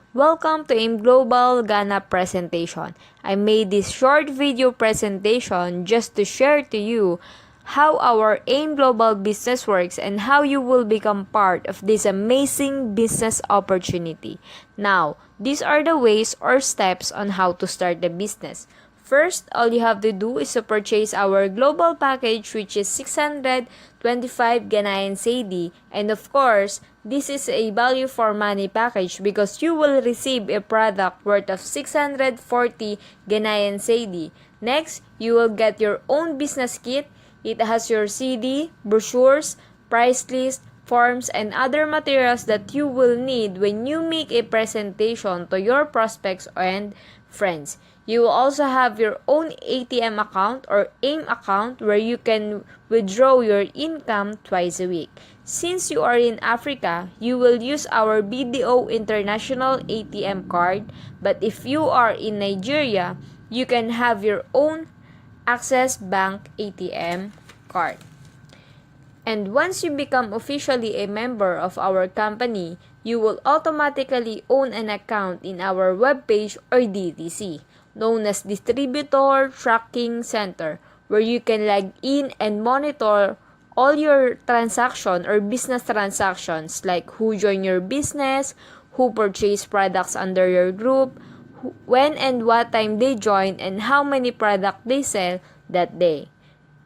Welcome to AIM Global Ghana presentation. I made this short video presentation just to share to you how our AIM Global business works and how you will become part of this amazing business opportunity. Now, these are the ways or steps on how to start the business. First, all you have to do is to purchase our global package, which is 625 Ghanaian Cedi, and of course, this is a value for money package because you will receive a product worth of 640 Ghanaian Cedi. Next, you will get your own business kit. It has your CD, brochures, price list, forms, and other materials that you will need when you make a presentation to your prospects and friends. You will also have your own ATM account or AIM account where you can withdraw your income twice a week. Since you are in Africa, you will use our BDO International ATM card, but if you are in Nigeria, you can have your own Access Bank ATM card. And once you become officially a member of our company, you will automatically own an account in our webpage or DTC, known as Distributor Tracking Center, where you can log in and monitor all your transaction or business transactions like who joined your business, who purchased products under your group, when and what time they join, and how many products they sell that day.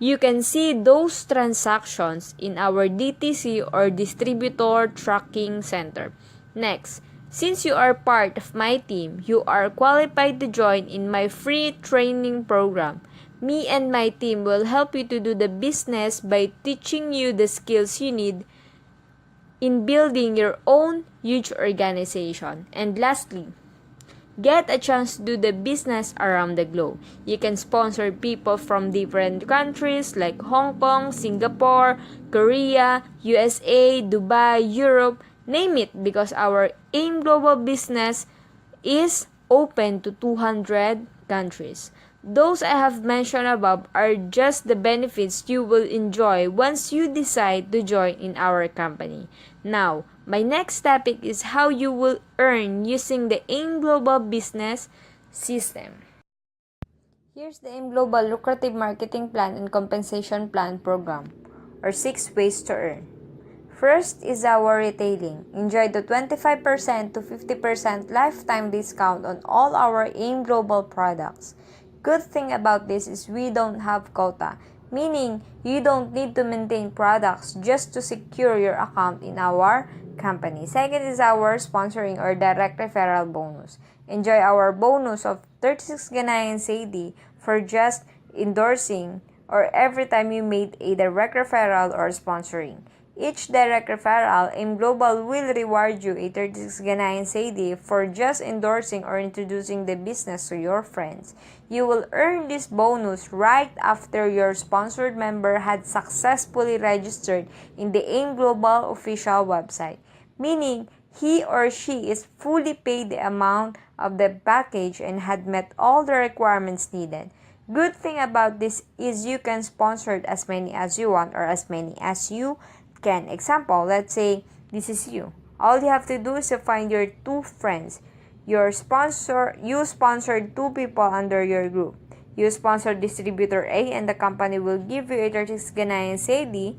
You can see those transactions in our DTC or Distributor Tracking Center. Next, since you are part of my team, you are qualified to join in my free training program. Me and my team will help you to do the business by teaching you the skills you need in building your own huge organization. And lastly, get a chance to do the business around the globe. You can sponsor people from different countries like Hong Kong, Singapore, Korea, USA, Dubai, Europe, name it, because our AIM Global business is open to 200 countries. Those I have mentioned above are just the benefits you will enjoy once you decide to join in our company. Now, my next topic is how you will earn using the AIM Global Business System. Here's the AIM Global Lucrative Marketing Plan and Compensation Plan Program, or 6 ways to earn. First is our retailing. Enjoy the 25% to 50% lifetime discount on all our AIM Global products. Good thing about this is we don't have quota, meaning you don't need to maintain products just to secure your account in our company. Second is our sponsoring or direct referral bonus. Enjoy our bonus of 36 Ghanaian Cedi for just endorsing or every time you made a direct referral or sponsoring. Each direct referral, AIM Global will reward you a 36 Ghanaian Cedi for just endorsing or introducing the business to your friends. You will earn this bonus right after your sponsored member had successfully registered in the AIM Global official website, meaning he or she is fully paid the amount of the package and had met all the requirements needed. Good thing about this is you can sponsor as many as you want or as many as you can. Example, let's say this is you. All you have to do is to find your 2 friends. You sponsored 2 people under your group. You sponsor distributor A and the company will give you a 36 Ghanaian Cedi.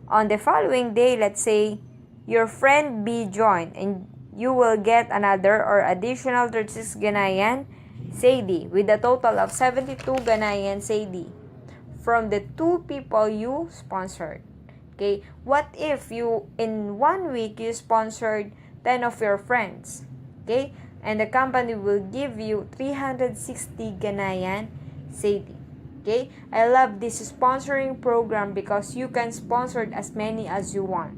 On the following day, let's say your friend B joined and you will get another or additional 36 Ghanaian Cedi with a total of 72 Ghanaian Cedi from the 2 people you sponsored. Okay, what if you in 1 week you sponsored 10 of your friends? Okay, and the company will give you 360 Ghanaian Cedi. Okay, I love this sponsoring program because you can sponsor as many as you want,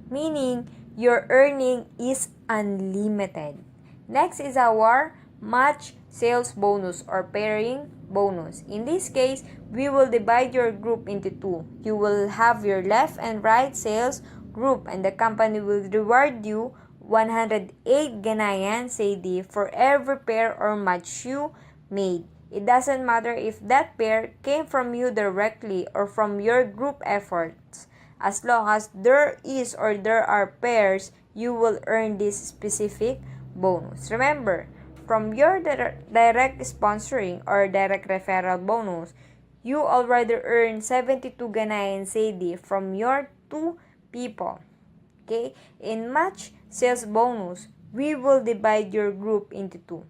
meaning your earning is unlimited. Next is our match sales bonus or pairing bonus. In this case, we will divide your group into 2. You will have your left and right sales group and the company will reward you 108 Ghanaian Cedi for every pair or match you made. It doesn't matter if that pair came from you directly or from your group efforts. As long as there are pairs, you will earn this specific bonus. Remember, from your direct sponsoring or direct referral bonus, you already earn 72 Ghanaian cedi from your 2 people. Okay? In match sales bonus, we will divide your group into 2.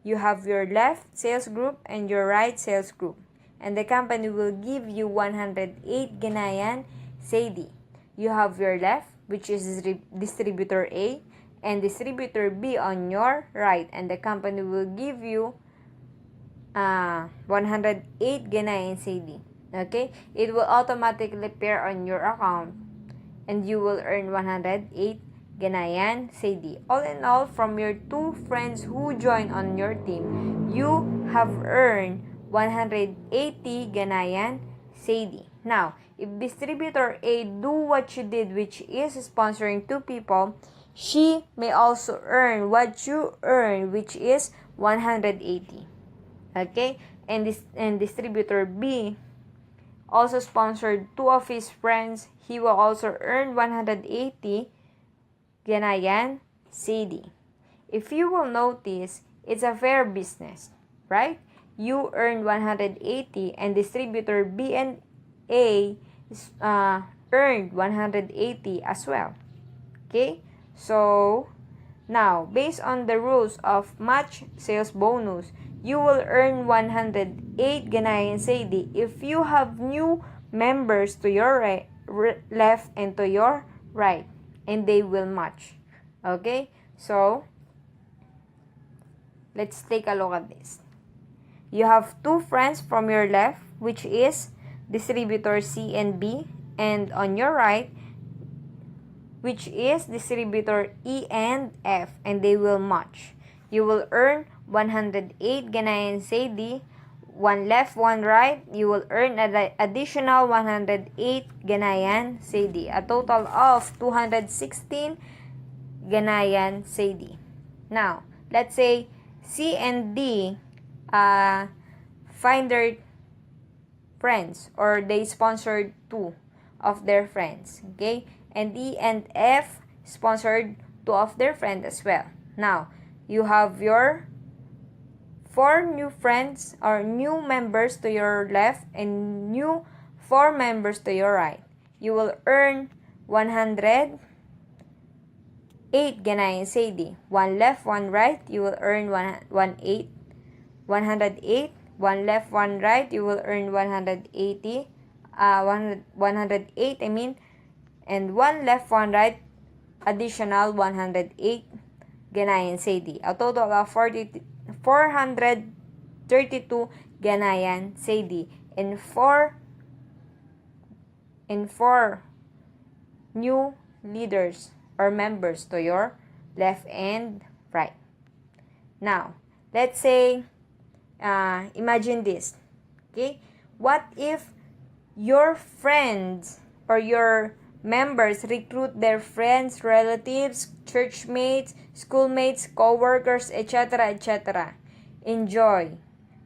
You have your left sales group and your right sales group. And the company will give you 108 Ghanaian cedi. You have your left, which is distributor A, and distributor B on your right, and the company will give you 108 Ghanaian cedi. Okay? It will automatically pair on your account, and you will earn 108 Ghanaian cedi. All in all, from your 2 friends who join on your team, you have earned 180 Ghanaian cedi. Now, if distributor A do what you did, which is sponsoring 2 people, she may also earn what you earn, which is 180. Okay? And distributor B also sponsored 2 of his friends. He will also earn 180 Ghanaian cedi. If you will notice, it's a fair business, right? You earn 180 and distributor B and A earned 180 as well. Okay? So, now, based on the rules of match sales bonus, you will earn 108 Ghanaian cedi if you have new members to your left and to your right, and they will match. Okay? So, let's take a look at this. You have 2 friends from your left, which is distributor C and B, and on your right, which is distributor E and F, and they will match. You will earn 108 Ghanaian cedi. 1 left, 1 right, you will earn an additional 108 Ghanaian cedi. A total of 216 Ghanaian cedi. Now, let's say C and D find their friends, or they sponsored 2 of their friends. Okay? And E and F sponsored 2 of their friends as well. Now, you have your 4 new friends or new members to your left and new 4 members to your right. You will earn 108 Ghanaian cedi. 1 left, 1 right, you will earn 108. 108. 1 left, 1 right, you will earn 180. 108, and 1 left, 1 right, additional 108 Ghanaian cedi. A total of 432 Ghanaian cedi in 4 new leaders or members to your left and right. Now, let's say, imagine this. Okay? What if your friends or your members recruit their friends, relatives, churchmates, schoolmates, co-workers, etc., etc. Enjoy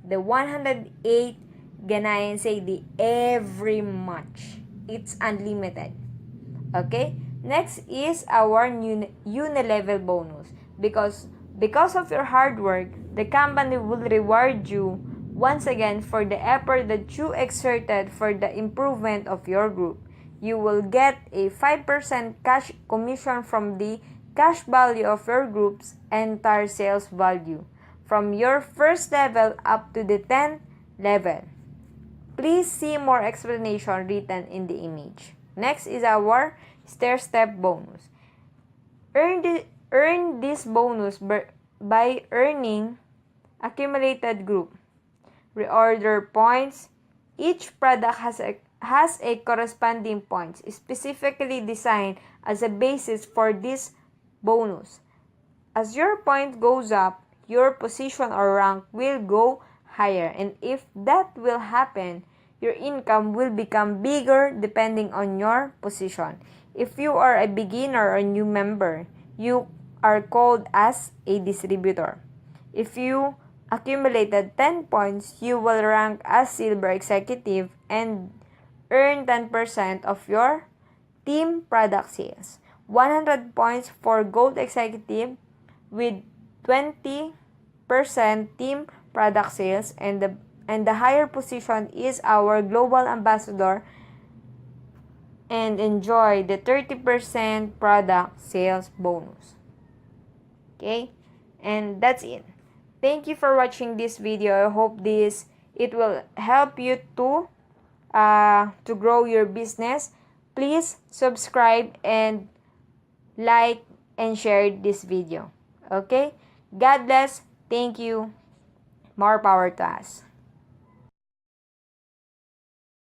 the 108 Ghanaian cedi every month. It's unlimited. Okay? Next is our uni-level bonus. Because of your hard work, the company will reward you once again for the effort that you exerted for the improvement of your group. You will get a 5% cash commission from the cash value of your group's entire sales value, from your first level up to the 10th level. Please see more explanation written in the image. Next is our stair-step bonus. Earn this bonus by earning accumulated group reorder points. Each product has a corresponding points specifically designed as a basis for this bonus. As your point goes up, your position or rank will go higher, and if that will happen, your income will become bigger depending on your position. If you are a beginner or new member, you are called as a distributor. If you accumulated 10 points, you will rank as silver executive and earn 10% of your team product sales. 100 points for gold executive with 20% team product sales, and the higher position is our global ambassador and enjoy the 30% product sales bonus. Okay? And that's it. Thank you for watching this video. I hope it will help you to grow your business. Please subscribe and like and share this video. Okay? God bless. Thank you. More power to us.